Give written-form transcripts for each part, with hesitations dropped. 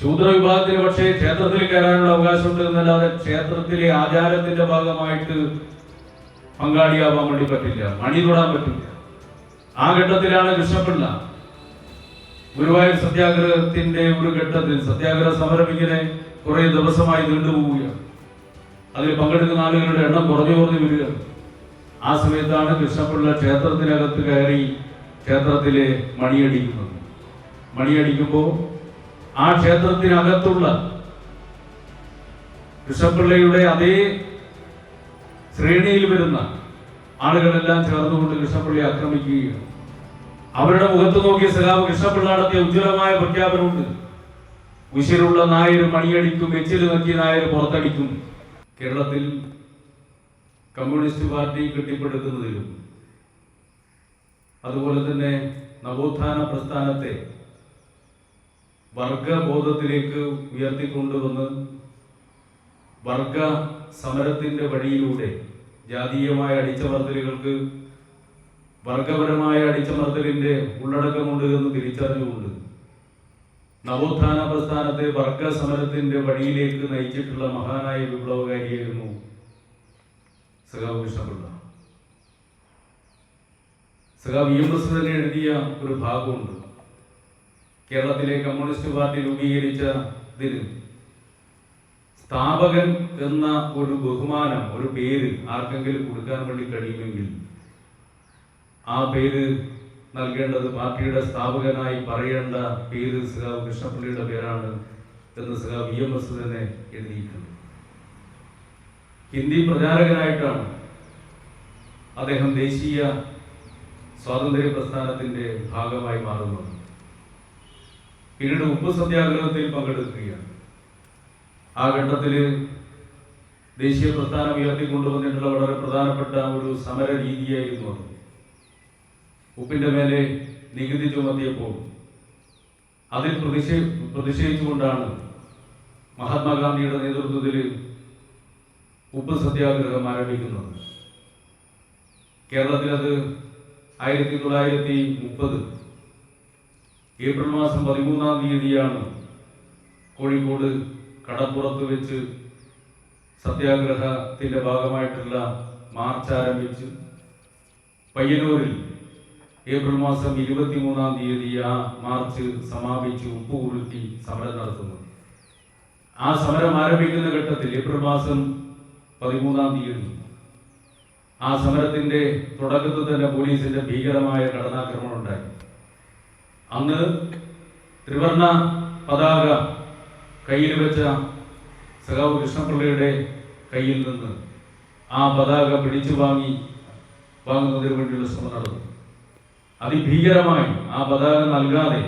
ശൂദ്ര വിഭാഗത്തിന് പക്ഷേ ക്ഷേത്രത്തിൽ കയറാനുള്ള അവകാശമുണ്ട് എന്നല്ലാതെ ക്ഷേത്രത്തിലെ ആചാരത്തിന്റെ ഭാഗമായിട്ട് പങ്കാളിയാവാൻ വേണ്ടി പറ്റില്ല, മണി തൊടാൻ പറ്റില്ല. ആ ഘട്ടത്തിലാണ് കൃഷ്ണപിള്ള ഗുരുവായൂർ സത്യാഗ്രഹത്തിന്റെ ഒരു ഘട്ടത്തിൽ സത്യാഗ്രഹ സമരം ഇങ്ങനെ കുറെ ദിവസമായി നീണ്ടുപോവുകയാണ്. അതിൽ പങ്കെടുക്കുന്ന ആളുകളുടെ എണ്ണം കുറഞ്ഞു വരികയാണ്. ആ സമയത്താണ് കൃഷ്ണപിള്ള ക്ഷേത്രത്തിനകത്ത് കയറി ക്ഷേത്രത്തിലെ മണിയടിക്കുന്നത്. മണിയടിക്കുമ്പോൾ ആ ക്ഷേത്രത്തിനകത്തുള്ള കൃഷ്ണപിള്ളയുടെ അതേ ശ്രേണിയിൽ വരുന്ന ആളുകളെല്ലാം ചേർന്നുകൊണ്ട് കൃഷ്ണപിള്ളയെ ആക്രമിക്കുകയാണ്. അവരുടെ മുഖത്ത് നോക്കിയ സഖാവ് കൃഷ്ണപിള്ള നടത്തിയ ഉജ്ജ്വലമായ പ്രഖ്യാപനമുണ്ട്. ഉശിരുള്ള നായർ മണിയടിക്കും, എച്ചിൽ നക്കിയ നായർ പുറത്തടിക്കും. കേരളത്തിൽ കമ്മ്യൂണിസ്റ്റ് പാർട്ടി കെട്ടിപ്പടുക്കുന്നതിലും അതുപോലെ തന്നെ നവോത്ഥാന പ്രസ്ഥാനത്തെ വർഗബോധത്തിലേക്ക് ഉയർത്തിക്കൊണ്ടുവന്ന് വർഗ സമരത്തിന്റെ വഴിയിലൂടെ ജാതീയമായ അടിച്ചമർത്തലുകൾക്ക് വർഗപരമായ അടിച്ചമർത്തലിന്റെ ഉള്ളടക്കമുണ്ട് എന്ന് തിരിച്ചറിഞ്ഞുകൊണ്ട് നവോത്ഥാന പ്രസ്ഥാനത്തെ വർഗ സമരത്തിന്റെ വഴിയിലേക്ക് നയിച്ചിട്ടുള്ള മഹാനായ വിപ്ലവകാരിയായിരുന്നു സഖാവ് കൃഷ്ണപിള്ള. സഖാവ് EMS തന്നെ എഴുതിയ ഒരു ഭാഗമുണ്ട്. കേരളത്തിലെ കമ്മ്യൂണിസ്റ്റ് പാർട്ടി രൂപീകരിച്ചതിന് സ്ഥാപകൻ എന്ന ഒരു ബഹുമാനം, ഒരു പേര് ആർക്കെങ്കിലും കൊടുക്കാൻ വേണ്ടി കഴിയുമെങ്കിൽ ആ പേര് നൽകേണ്ടത് പാർട്ടിയുടെ സ്ഥാപകനായി പറയേണ്ട പേര് സഖാവ് കൃഷ്ണപിള്ളയുടെ പേരാണ് എന്ന് സഖാവ് EMS തന്നെ എഴുതിയിട്ടുണ്ട്. ഹിന്ദി പ്രചാരകനായിട്ടാണ് അദ്ദേഹം ദേശീയ സ്വാതന്ത്ര്യ പ്രസ്ഥാനത്തിന്റെ ഭാഗമായി മാറുന്നത്. പിന്നീട് ഉപ്പ് സത്യാഗ്രഹത്തിൽ പങ്കെടുക്കുകയാണ്. ആ ഘട്ടത്തിൽ ദേശീയ പ്രസ്ഥാനം ഉയർത്തിക്കൊണ്ടുവന്നിട്ടുള്ള വളരെ പ്രധാനപ്പെട്ട ഒരു സമര രീതിയായിരുന്നു അത്. ഉപ്പിന്റെ മേലെ നികുതി ചുമത്തിയപ്പോൾ അതിൽ പ്രതിഷേധിച്ചുകൊണ്ടാണ് മഹാത്മാഗാന്ധിയുടെ നേതൃത്വത്തിൽ ഉപ്പ് സത്യാഗ്രഹം ആരംഭിക്കുന്നത്. കേരളത്തിൽ അത് 1930 ഏപ്രിൽ മാസം 13-ാം തീയതിയാണ് കോഴിക്കോട് കടപ്പുറത്ത് വെച്ച് സത്യാഗ്രഹത്തിന്റെ ഭാഗമായിട്ടുള്ള മാർച്ച് ആരംഭിച്ച് പയ്യന്നൂരിൽ ഏപ്രിൽ മാസം 23-ാം തീയതി ആ മാർച്ച് സമാപിച്ച് ഉപ്പ് കുറുക്കി സമരം നടത്തുന്നത്. ആ സമരം ആരംഭിക്കുന്ന ഘട്ടത്തിൽ ഏപ്രിൽ മാസം 13-ാം തീയതി ആ സമരത്തിന്റെ തുടക്കത്തിൽ തന്നെ പോലീസിന്റെ ഭീകരമായ കടന്നാക്രമണം ഉണ്ടായി. അന്ന് ത്രിവർണ പതാക കയ്യിൽ വെച്ച സഖാവ് കൃഷ്ണപിള്ളയുടെ കയ്യിൽ നിന്ന് ആ പതാക പിടിച്ചു വാങ്ങുന്നതിന് വേണ്ടിയുള്ള ശ്രമം നടന്നു. അതിഭീകരമായി ആ പതാക നൽകാതെ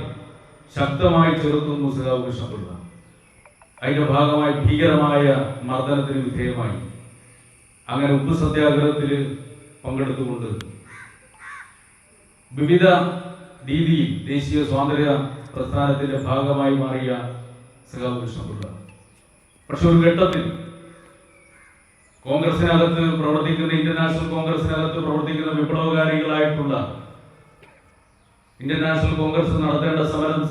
ശക്തമായി ചെറുത്തുന്നു സഖാവ് കൃഷ്ണപിള്ള. അതിന്റെ ഭാഗമായി ഭീകരമായ മർദ്ദനത്തിന് വിധേയമായി. അങ്ങനെ ഉപ്പ് സത്യാഗ്രഹത്തിൽ പങ്കെടുത്തുകൊണ്ട് വിവിധ രീതിയിൽ ദേശീയ സ്വാതന്ത്ര്യ പ്രസ്ഥാനത്തിന്റെ ഭാഗമായി മാറിയ സഖാവ് കൃഷ്ണപിള്ള പക്ഷെ ഒരു ഘട്ടത്തിൽ കോൺഗ്രസിനകത്ത് പ്രവർത്തിക്കുന്ന, ഇന്ത്യൻ നാഷണൽ കോൺഗ്രസിനകത്ത് പ്രവർത്തിക്കുന്ന വിപ്ലവകാരികളായിട്ടുള്ള ഇന്ത്യൻ നാഷണൽ കോൺഗ്രസ് നടത്തേണ്ട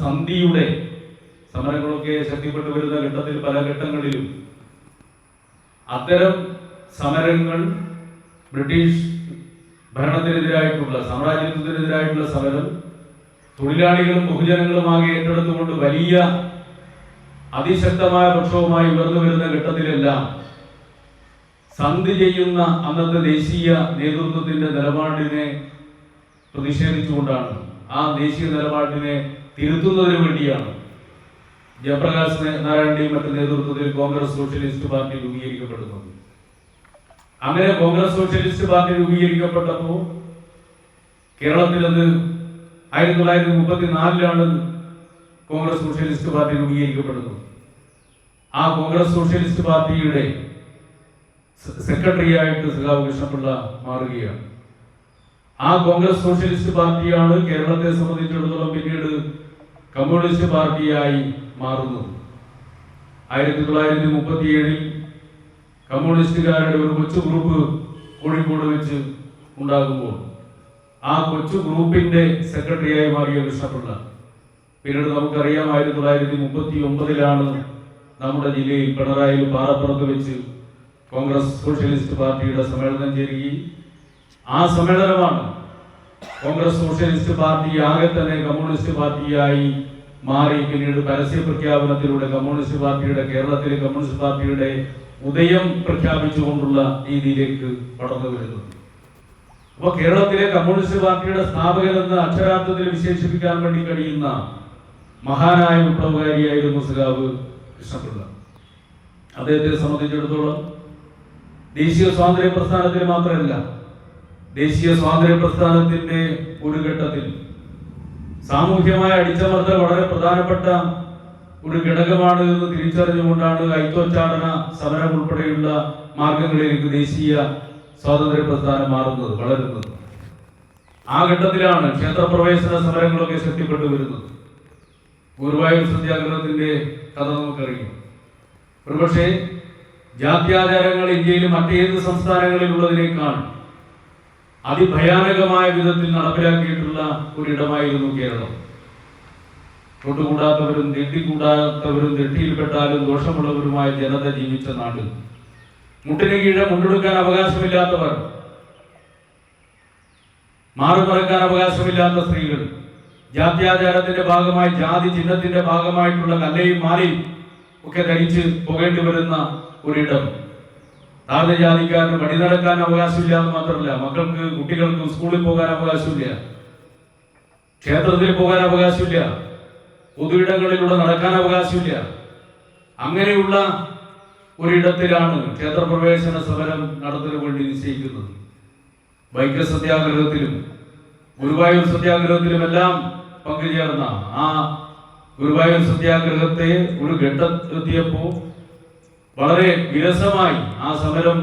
സന്ധിയുടെ സമരങ്ങളൊക്കെ ശക്തിപ്പെട്ടു വരുന്ന ഘട്ടത്തിൽ പല ഘട്ടങ്ങളിലും അത്തരം സമരങ്ങൾ ബ്രിട്ടീഷ് ഭരണത്തിനെതിരായിട്ടുള്ള, സാമ്രാജ്യത്വത്തിനെതിരായിട്ടുള്ള സമരം തൊഴിലാളികളും ബഹുജനങ്ങളുമാകെ ഏറ്റെടുത്തുകൊണ്ട് വലിയ അതിശക്തമായ പക്ഷവുമായി ഉയർന്നു വരുന്ന ഘട്ടത്തിലെല്ലാം സന്ധി ചെയ്യുന്ന അന്നത്തെ ദേശീയ നേതൃത്വത്തിന്റെ നിലപാടിനെ പ്രതിഷേധിച്ചുകൊണ്ടാണ്, ആ ദേശീയ നിലപാടിനെ തിരുത്തുന്നതിന് വേണ്ടിയാണ് ജയപ്രകാശ് നാരായണന്റെയും മറ്റു നേതൃത്വത്തിൽ കോൺഗ്രസ് സോഷ്യലിസ്റ്റ് പാർട്ടി രൂപീകരിക്കപ്പെടുന്നത്. അങ്ങനെ കോൺഗ്രസ് സോഷ്യലിസ്റ്റ് പാർട്ടി രൂപീകരിക്കപ്പെട്ടപ്പോൾ കേരളത്തിൽ അത് 1934-ലാണ് കോൺഗ്രസ് സോഷ്യലിസ്റ്റ് പാർട്ടി രൂപീകരിക്കപ്പെടുന്നത്. ആ കോൺഗ്രസ് സോഷ്യലിസ്റ്റ് പാർട്ടിയുടെ സെക്രട്ടറി ആയിട്ട് സഖാവ് കൃഷ്ണപിള്ള മാറുകയാണ്. ആ കോൺഗ്രസ് സോഷ്യലിസ്റ്റ് പാർട്ടിയാണ് കേരളത്തെ സംബന്ധിച്ചിടത്തോളം പിന്നീട് കമ്മ്യൂണിസ്റ്റ് പാർട്ടിയായി മാറുന്നത്. 1937-ൽ കമ്മ്യൂണിസ്റ്റുകാരുടെ ഒരു കൊച്ചു ഗ്രൂപ്പ് കോഴിക്കോട് വെച്ച് ഉണ്ടാകുമ്പോൾ ആ കൊച്ചു ഗ്രൂപ്പിന്റെ സെക്രട്ടറിയായി മാറിയ കൃഷ്ണപിള്ള പിന്നീട് നമുക്കറിയാം 1939 നമ്മുടെ ജില്ലയിൽ പിണറായി പാറപ്പുറത്ത് വെച്ച് കോൺഗ്രസ് സോഷ്യലിസ്റ്റ് പാർട്ടിയുടെ സമ്മേളനം ചേരുകയും ആ സമ്മേളനമാണ് കോൺഗ്രസ് സോഷ്യലിസ്റ്റ് പാർട്ടി ആകെ തന്നെ കമ്മ്യൂണിസ്റ്റ് പാർട്ടിയായി മാറി. പിന്നീട് പരസ്യ പ്രഖ്യാപനത്തിലൂടെ കമ്മ്യൂണിസ്റ്റ് പാർട്ടിയുടെ കേരളത്തിലെ കമ്മ്യൂണിസ്റ്റ് പാർട്ടിയുടെ ഉദയം പ്രഖ്യാപിച്ചുകൊണ്ടുള്ള രീതിയിലേക്ക് കടന്നു വരുന്നത്. അപ്പോൾ കേരളത്തിലെ കമ്മ്യൂണിസ്റ്റ് പാർട്ടിയുടെ സ്ഥാപകരെന്ന് അക്ഷരാർത്ഥത്തിൽ വിശേഷിപ്പിക്കാൻ വേണ്ടി കഴിയുന്ന മഹാനായ വിപ്ലവകാരിയായിരുന്നു സഖാവ് കൃഷ്ണപിള്ള. അദ്ദേഹത്തെ സംബന്ധിച്ചിടത്തോളം ദേശീയ സ്വാതന്ത്ര്യ പ്രസ്ഥാനത്തിന് മാത്രമല്ല, ദേശീയ സ്വാതന്ത്ര്യ പ്രസ്ഥാനത്തിന്റെ ഒരു ഘട്ടത്തിൽ സാമൂഹ്യമായ അടിച്ചമർത്തൽ വളരെ പ്രധാനപ്പെട്ട ഒരു ഘടകമാണ് എന്ന് തിരിച്ചറിഞ്ഞുകൊണ്ടാണ് ഐക്യോച്ചാടന സമരം ഉൾപ്പെടെയുള്ള മാർഗങ്ങളിലേക്ക് ദേശീയ സ്വാതന്ത്ര്യ പ്രസ്ഥാനം മാറുന്നത്, വളരുന്നത്. ആ ഘട്ടത്തിലാണ് ക്ഷേത്രപ്രവേശന സമരങ്ങളൊക്കെ ശക്തിപ്പെട്ടു വരുന്നത്. ഗുരുവായൂർ സത്യാഗ്രഹത്തിന്റെ കഥ നമുക്കറിയാം. ഒരുപക്ഷെ ജാത്യാചാരങ്ങൾ ഇന്ത്യയിൽ മറ്റേത് സംസ്ഥാനങ്ങളിലുള്ളതിനേക്കാൾ അതിഭയാനകമായ വിധത്തിൽ നടപ്പിലാക്കിയിട്ടുള്ള ഒരിടമായിരുന്നു കേരളം. തൊട്ടുകൂടാത്തവരും തെറ്റിക്കൂടാത്തവരും തെറ്റിയിൽപ്പെട്ടാലും ദോഷമുള്ളവരുമായ ജനത ജീവിച്ച നാട്. മുട്ടിന് കീഴെ മുണ്ടെടുക്കാൻ അവകാശമില്ലാത്തവർ, മാറുമറക്കാൻ അവകാശമില്ലാത്ത സ്ത്രീകൾ, ജാത്യാചാരത്തിന്റെ ഭാഗമായി ജാതി ചിഹ്നത്തിന്റെ ഭാഗമായിട്ടുള്ള കല്ലയും മാലയും ഒക്കെ ധരിച്ച് പോകേണ്ടി വരുന്ന ഒരിടം. താഴ്ന്ന ജാതിക്കാരന് വഴി നടക്കാൻ അവകാശമില്ല എന്ന് മാത്രമല്ല, മക്കൾക്ക് കുട്ടികൾക്ക് സ്കൂളിൽ പോകാൻ അവകാശമില്ല, ക്ഷേത്രത്തിൽ പോകാൻ അവകാശമില്ല, പൊതുയിടങ്ങളിലൂടെ നടക്കാൻ അവകാശമില്ല. അങ്ങനെയുള്ള ഒരിടത്തിലാണ് ക്ഷേത്രപ്രവേശന സമരം നടത്തുന്നതിന് വേണ്ടി നിശ്ചയിക്കുന്നത്. വൈക്കം സത്യാഗ്രഹത്തിലും ഗുരുവായൂർ സത്യാഗ്രഹത്തിലും എല്ലാം പങ്കുചേർന്ന ആ ഗുരുവായൂർ സത്യാഗ്രഹത്തെ ഒരു ഘട്ടത്തെത്തിയപ്പോൾ വളരെ വിരസമായി ആ സമരം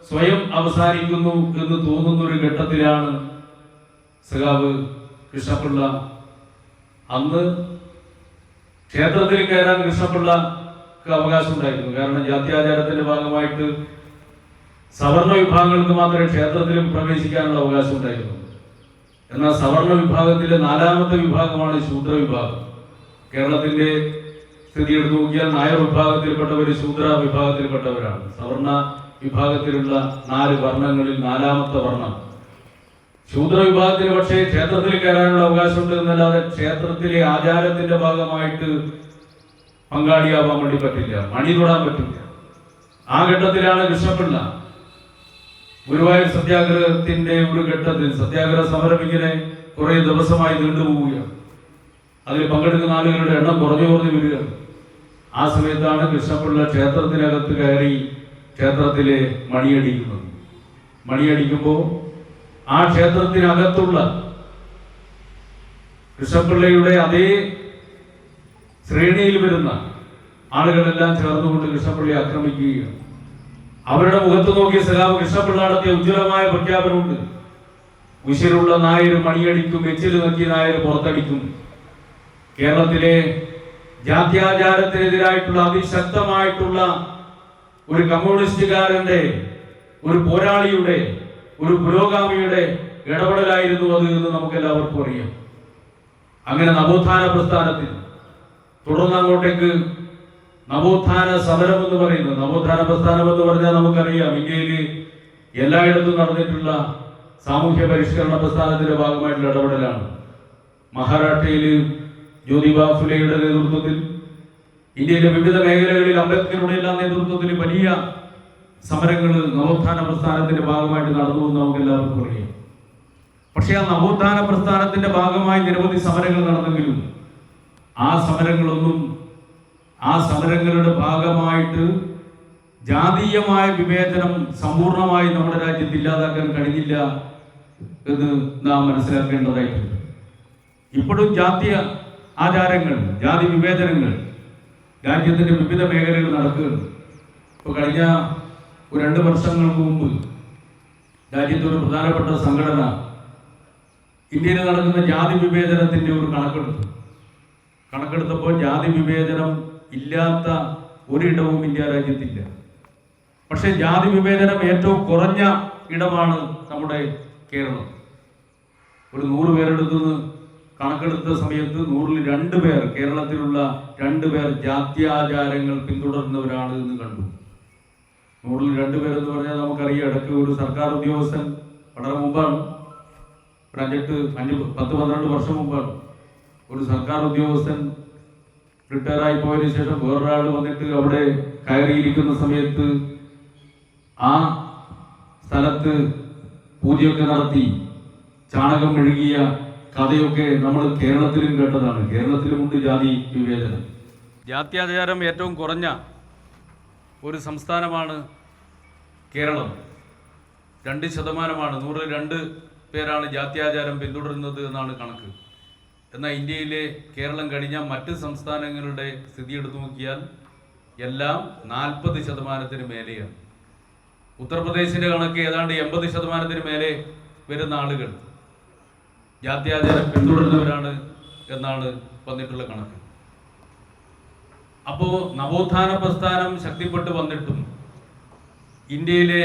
സ്വയം അവസാനിക്കുന്നു എന്ന് തോന്നുന്ന ഒരു ഘട്ടത്തിലാണ് സഖാവ് കൃഷ്ണപിള്ള അന്ന് ക്ഷേത്രത്തിൽ കയറാൻ കൃഷ്ണപിള്ളക്ക് അവകാശം ഉണ്ടായിരുന്നു. കാരണം ജാത്യാചാരത്തിന്റെ ഭാഗമായിട്ട് സവർണ വിഭാഗങ്ങൾക്ക് മാത്രമേ ക്ഷേത്രത്തിലും പ്രവേശിക്കാനുള്ള അവകാശം ഉണ്ടായിരുന്നു. എന്നാൽ സവർണ വിഭാഗത്തിലെ 4ാമത്തെ വിഭാഗമാണ് ശൂദ്ര വിഭാഗം. കേരളത്തിന്റെ സ്ഥിതി എടുത്തു നോക്കിയാൽ നായർ വിഭാഗത്തിൽപ്പെട്ടവർ ശൂദ്ര വിഭാഗത്തിൽപ്പെട്ടവരാണ്. സവർണ വിഭാഗത്തിലുള്ള 4 വർണ്ണങ്ങളിൽ 4ാമത്തെ വർണ്ണം ശൂദ്ര വിഭാഗത്തിന്. പക്ഷേ ക്ഷേത്രത്തിൽ കയറാനുള്ള അവകാശമുണ്ട് എന്നല്ലാതെ ക്ഷേത്രത്തിലെ ആചാരത്തിന്റെ ഭാഗമായിട്ട് പങ്കാളിയാവാൻ വേണ്ടി പറ്റില്ല, മണി തൊടാൻ പറ്റില്ല. ആ ഘട്ടത്തിലാണ് കൃഷ്ണപിള്ള ഗുരുവായൂർ സത്യാഗ്രഹത്തിന്റെ ഒരു ഘട്ടത്തിൽ, സത്യാഗ്രഹ സമരം ഇങ്ങനെ കുറെ ദിവസമായി നീണ്ടുപോവുകയാണ്, അതിൽ പങ്കെടുക്കുന്ന ആളുകളുടെ എണ്ണം കുറഞ്ഞു വരികയാണ്. ആ സമയത്താണ് കൃഷ്ണപിള്ള ക്ഷേത്രത്തിനകത്ത് കയറി ക്ഷേത്രത്തിലെ മണിയടിക്കുന്നത്. മണിയടിക്കുമ്പോൾ ആ ക്ഷേത്രത്തിനകത്തുള്ള കൃഷ്ണപിള്ളയുടെ അതേ ശ്രേണിയിൽ വരുന്ന ആളുകളെല്ലാം ചേർന്നുകൊണ്ട് കൃഷ്ണപിള്ളയെ ആക്രമിക്കുകയാണ്. അവരുടെ മുഖത്ത് നോക്കിയ സഖാവ് കൃഷ്ണപിള്ള നടത്തിയ ഉജ്ജ്വലമായ പ്രഖ്യാപനമുണ്ട്. ഉശിരുള്ള നായർ മണിയടിക്കും, എച്ചിൽ നോക്കിയ നായർ പുറത്തടിക്കും. കേരളത്തിലെ ജാത്യാചാരത്തിനെതിരായിട്ടുള്ള അതിശക്തമായിട്ടുള്ള ഒരു കമ്മ്യൂണിസ്റ്റുകാരന്റെ, ഒരു പോരാളിയുടെ, ഒരു പുരോഗാമിയുടെ ഇടപെടലായിരുന്നു അത് എന്ന് നമുക്ക് എല്ലാവർക്കും അറിയാം. അങ്ങനെ നവോത്ഥാന പ്രസ്ഥാനത്തിൽ തുടർന്ന് അങ്ങോട്ടേക്ക് നവോത്ഥാന സമരം എന്ന് പറയുന്നത്, നവോത്ഥാന പ്രസ്ഥാനം എന്ന് പറഞ്ഞാൽ നമുക്കറിയാം ഇന്ത്യയിൽ എല്ലായിടത്തും നടന്നിട്ടുള്ള സാമൂഹ്യ പരിഷ്കരണ പ്രസ്ഥാനത്തിന്റെ ഭാഗമായിട്ടുള്ള ഇടപെടലാണ്. മഹാരാഷ്ട്രയിൽ ജ്യോതിബ ഫുലെയുടെ നേതൃത്വത്തിൽ, ഇന്ത്യയിലെ വിവിധ മേഖലകളിൽ അംബേദ്കറുടെ എല്ലാം നേതൃത്വത്തിൽ വലിയ സമരങ്ങൾ നവോത്ഥാന പ്രസ്ഥാനത്തിന്റെ ഭാഗമായിട്ട് നടന്നു എന്ന് നമുക്ക് എല്ലാവർക്കും അറിയാം. പക്ഷെ ആ നവോത്ഥാന പ്രസ്ഥാനത്തിന്റെ ഭാഗമായി നിരവധി സമരങ്ങൾ നടന്നെങ്കിലും ആ സമരങ്ങളുടെ ഭാഗമായിട്ട് ജാതീയമായ വിവേചനം സമ്പൂർണമായി നമ്മുടെ രാജ്യത്ത് ഇല്ലാതാക്കാൻ കഴിഞ്ഞില്ല എന്ന് നാം മനസ്സിലാക്കേണ്ടതായിട്ടുണ്ട്. ഇപ്പോഴും ജാതീയ ആചാരങ്ങൾ, ജാതി വിവേചനങ്ങൾ രാജ്യത്തിന്റെ വിവിധ മേഖലകൾ നടക്കുകയാണ്. ഇപ്പോൾ കഴിഞ്ഞ 2 വർഷങ്ങൾക്ക് മുമ്പ് രാജ്യത്തെ ഒരു പ്രധാനപ്പെട്ട സംഘടന ഇന്ത്യയിൽ നടക്കുന്ന ജാതി വിവേചനത്തിന്റെ ഒരു കണക്കെടുത്തപ്പോൾ ജാതി വിവേചനം ഇല്ലാത്ത ഒരിടവും ഇന്ത്യ രാജ്യത്തില്ല. പക്ഷെ ജാതി വിവേചനം ഏറ്റവും കുറഞ്ഞ ഇടമാണ് നമ്മുടെ കേരളം. ഒരു 100 പേരെടുത്തുനിന്ന് കണക്കെടുത്ത സമയത്ത് 100-ൽ 2 പേർ, കേരളത്തിലുള്ള 2 പേർ ജാത്യാചാരങ്ങൾ പിന്തുടരുന്നവരാണ് എന്ന് കണ്ടു. 100-ൽ 2 പേർ എന്ന് പറഞ്ഞാൽ നമുക്കറിയാം, ഇടയ്ക്ക് ഒരു സർക്കാർ ഉദ്യോഗസ്ഥൻ, വളരെ മുമ്പാണ്, ഒരു 10-12 വർഷം മുമ്പാണ്, ഒരു സർക്കാർ ഉദ്യോഗസ്ഥൻ റിട്ടയറായി പോയതിനു ശേഷം വേറൊരാൾ വന്നിട്ട് അവിടെ കയറിയിരിക്കുന്ന സമയത്ത് ആ സ്ഥലത്ത് പൂജയൊക്കെ നടത്തി ചാണകം മെഴുകിയ കഥയൊക്കെ നമ്മൾ കേരളത്തിലും കേട്ടതാണ്. കേരളത്തിലുമുണ്ട് ജാതി വിവേചനം. ജാത്യാചാരം ഏറ്റവും കുറഞ്ഞ ഒരു സംസ്ഥാനമാണ് കേരളം. 2%, 100-ൽ 2 പേരാണ് ജാത്യാചാരം പിന്തുടരുന്നത് എന്നാണ് കണക്ക്. എന്നാൽ ഇന്ത്യയിലെ കേരളം കഴിഞ്ഞ മറ്റ് സംസ്ഥാനങ്ങളുടെ സ്ഥിതി എടുത്തു നോക്കിയാൽ എല്ലാം 40% മേലെയാണ്. ഉത്തർപ്രദേശിൻ്റെ കണക്ക് ഏതാണ്ട് 80% മേലെ വരുന്ന ആളുകൾ ജാത്യാചാരം പിന്തുടരുന്നവരാണ് എന്നാണ് വന്നിട്ടുള്ള കണക്ക്. അപ്പോൾ നവോത്ഥാന പ്രസ്ഥാനം ശക്തിപ്പെട്ട് വന്നിട്ടും ഇന്ത്യയിലെ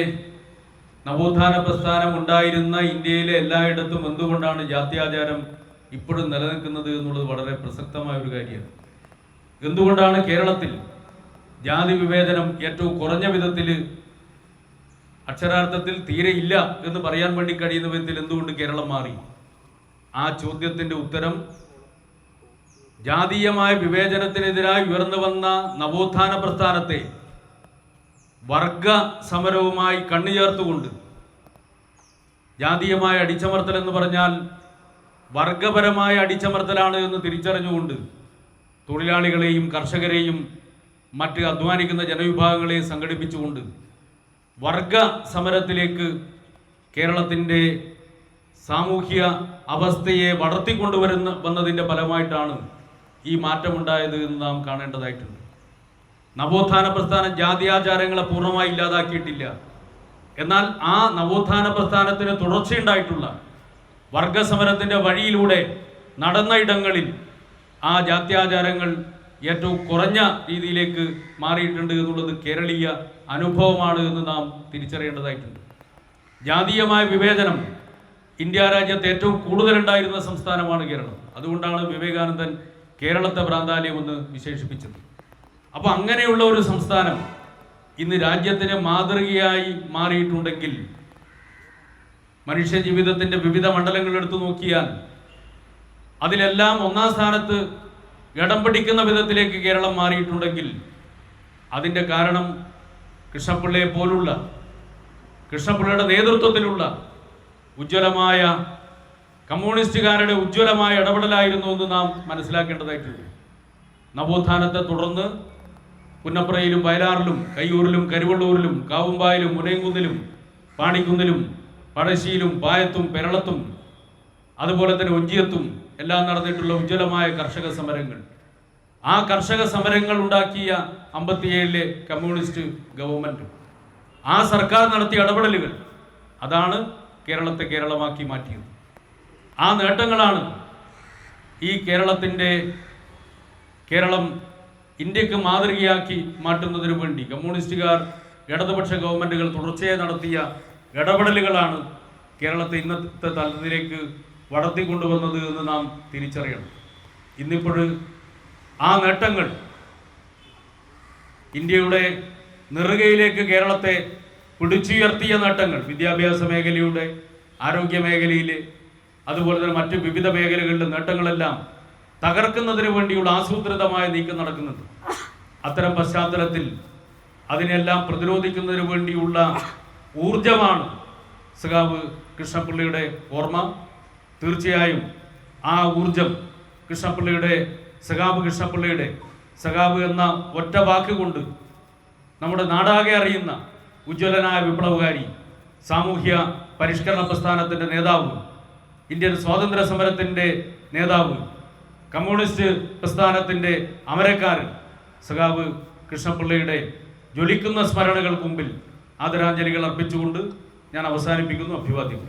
നവോത്ഥാന പ്രസ്ഥാനം ഉണ്ടായിരുന്ന ഇന്ത്യയിലെ എല്ലായിടത്തും എന്തുകൊണ്ടാണ് ജാത്യാചാരം ഇപ്പോഴും നിലനിൽക്കുന്നത് എന്നുള്ളത് വളരെ പ്രസക്തമായ ഒരു കാര്യമാണ്. എന്തുകൊണ്ടാണ് കേരളത്തിൽ ജാതി വിവേചനം ഏറ്റവും കുറഞ്ഞ വിധത്തിൽ, അക്ഷരാർത്ഥത്തിൽ തീരെ ഇല്ല എന്ന് പറയാൻ വേണ്ടി കഴിയുന്ന വിധത്തിൽ എന്തുകൊണ്ട് കേരളം മാറി? ആ ചോദ്യത്തിൻ്റെ ഉത്തരം ജാതീയമായ വിവേചനത്തിനെതിരായി ഉയർന്നു വന്ന നവോത്ഥാന പ്രസ്ഥാനത്തെ വർഗ സമരവുമായി കണ്ണുചേർത്തുകൊണ്ട്, ജാതീയമായ അടിച്ചമർത്തൽ എന്ന് പറഞ്ഞാൽ വർഗപരമായ അടിച്ചമർത്തലാണ് എന്ന് തിരിച്ചറിഞ്ഞുകൊണ്ട് തൊഴിലാളികളെയും കർഷകരെയും മറ്റ് അധ്വാനിക്കുന്ന ജനവിഭാഗങ്ങളെയും സംഘടിപ്പിച്ചുകൊണ്ട് വർഗ സമരത്തിലേക്ക് കേരളത്തിൻ്റെ സാമൂഹ്യ അവസ്ഥയെ വന്നതിൻ്റെ ഫലമായിട്ടാണ് ഈ മാറ്റമുണ്ടായത് എന്ന് നാം കാണേണ്ടതായിട്ടുണ്ട്. നവോത്ഥാന പ്രസ്ഥാനം ജാത്യാചാരങ്ങളെ പൂർണ്ണമായി ഇല്ലാതാക്കിയിട്ടില്ല. എന്നാൽ ആ നവോത്ഥാന പ്രസ്ഥാനത്തിന് തുടർച്ചയുണ്ടായിട്ടുള്ള വർഗസമരത്തിൻ്റെ വഴിയിലൂടെ നടന്ന ഇടങ്ങളിൽ ആ ജാത്യാചാരങ്ങൾ ഏറ്റവും കുറഞ്ഞ രീതിയിലേക്ക് മാറിയിട്ടുണ്ട് എന്നുള്ളത് കേരളീയ അനുഭവമാണ് എന്ന് നാം തിരിച്ചറിയേണ്ടതായിട്ടുണ്ട്. ജാതീയമായ വിവേചനം ഇന്ത്യ രാജ്യത്ത് ഏറ്റവും കൂടുതലുണ്ടായിരുന്ന സംസ്ഥാനമാണ് കേരളം. അതുകൊണ്ടാണ് വിവേകാനന്ദൻ കേരളത്തെ ഭ്രാന്താലയം എന്ന് വിശേഷിപ്പിച്ചത്. അപ്പോൾ അങ്ങനെയുള്ള ഒരു സംസ്ഥാനം ഇന്ന് രാജ്യത്തിന് മാതൃകയായി മാറിയിട്ടുണ്ടെങ്കിൽ, മനുഷ്യ ജീവിതത്തിൻ്റെ വിവിധ മണ്ഡലങ്ങൾ എടുത്തു നോക്കിയാൽ അതിലെല്ലാം 1-ാം സ്ഥാനത്ത് ഇടം പിടിക്കുന്ന വിധത്തിലേക്ക് കേരളം മാറിയിട്ടുണ്ടെങ്കിൽ അതിൻ്റെ കാരണം കൃഷ്ണപിള്ളയെ പോലുള്ള, കൃഷ്ണപിള്ളയുടെ നേതൃത്വത്തിലുള്ള ഉജ്ജ്വലമായ കമ്മ്യൂണിസ്റ്റുകാരുടെ ഉജ്ജ്വലമായ ഇടപെടലായിരുന്നു എന്ന് നാം മനസ്സിലാക്കേണ്ടതായിട്ടുണ്ട്. നവോത്ഥാനത്തെ തുടർന്ന് പുന്നപ്രയിലും വയലാറിലും കയ്യൂരിലും കരുവള്ളൂരിലും കാവുമ്പായിലും മുനയംകുന്നിലും പാണിക്കുന്നിലും പഴശ്ശിയിലും പായത്തും പെരളത്തും അതുപോലെ തന്നെ ഒഞ്ചിയത്തും എല്ലാം നടന്നിട്ടുള്ള ഉജ്ജ്വലമായ കർഷക സമരങ്ങൾ, ആ കർഷക സമരങ്ങൾ ഉണ്ടാക്കിയ 57-ലെ കമ്മ്യൂണിസ്റ്റ് ഗവൺമെൻറ്, ആ സർക്കാർ നടത്തിയ ഇടപെടലുകൾ, അതാണ് കേരളത്തെ കേരളമാക്കി മാറ്റിയത്. ആ നേട്ടങ്ങളാണ് ഈ കേരളം ഇന്ത്യക്ക് മാതൃകയാക്കി മാറ്റുന്നതിനു വേണ്ടി കമ്മ്യൂണിസ്റ്റുകാർ, ഇടതുപക്ഷ ഗവൺമെൻറ്റുകൾ തുടർച്ചയായി നടത്തിയ ഇടപെടലുകളാണ് കേരളത്തെ ഇന്നത്തെ തലത്തിലേക്ക് വളർത്തിക്കൊണ്ടുവന്നത് എന്ന് നാം തിരിച്ചറിയണം. ഇന്നിപ്പോൾ ആ നേട്ടങ്ങൾ ഇന്ത്യയുടെ നെറുകയിലേക്ക് കേരളത്തെ പിടിച്ചുയർത്തിയ നേട്ടങ്ങൾ, വിദ്യാഭ്യാസ മേഖലയുടെ, ആരോഗ്യ മേഖലയിലെ, അതുപോലെ തന്നെ മറ്റ് വിവിധ മേഖലകളിലെ നേട്ടങ്ങളെല്ലാം തകർക്കുന്നതിന് വേണ്ടിയുള്ള ആസൂത്രിതമായ നീക്കം നടക്കുന്നുണ്ട്. അത്തരം പശ്ചാത്തലത്തിൽ അതിനെല്ലാം പ്രതിരോധിക്കുന്നതിന് വേണ്ടിയുള്ള ഊർജമാണ് സഖാവ് കൃഷ്ണപിള്ളയുടെ ഓർമ്മ. തീർച്ചയായും ആ ഊർജം കൃഷ്ണപിള്ളയുടെ സഖാവ് എന്ന ഒറ്റ വാക്കുകൊണ്ട് നമ്മുടെ നാടാകെ അറിയുന്ന ഉജ്ജ്വലനായ വിപ്ലവകാരി, സാമൂഹ്യ പരിഷ്കരണ പ്രസ്ഥാനത്തിൻ്റെ നേതാവ്, ഇന്ത്യൻ സ്വാതന്ത്ര്യ സമരത്തിൻ്റെ നേതാവ്, കമ്മ്യൂണിസ്റ്റ് പ്രസ്ഥാനത്തിൻ്റെ അമരക്കാരൻ സഖാവ് കൃഷ്ണപിള്ളയുടെ ജ്വലിക്കുന്ന സ്മരണകൾക്ക് മുമ്പിൽ ആദരാഞ്ജലികൾ അർപ്പിച്ചുകൊണ്ട് ഞാൻ അവസാനിപ്പിക്കുന്നു. അഭിവാദ്യം.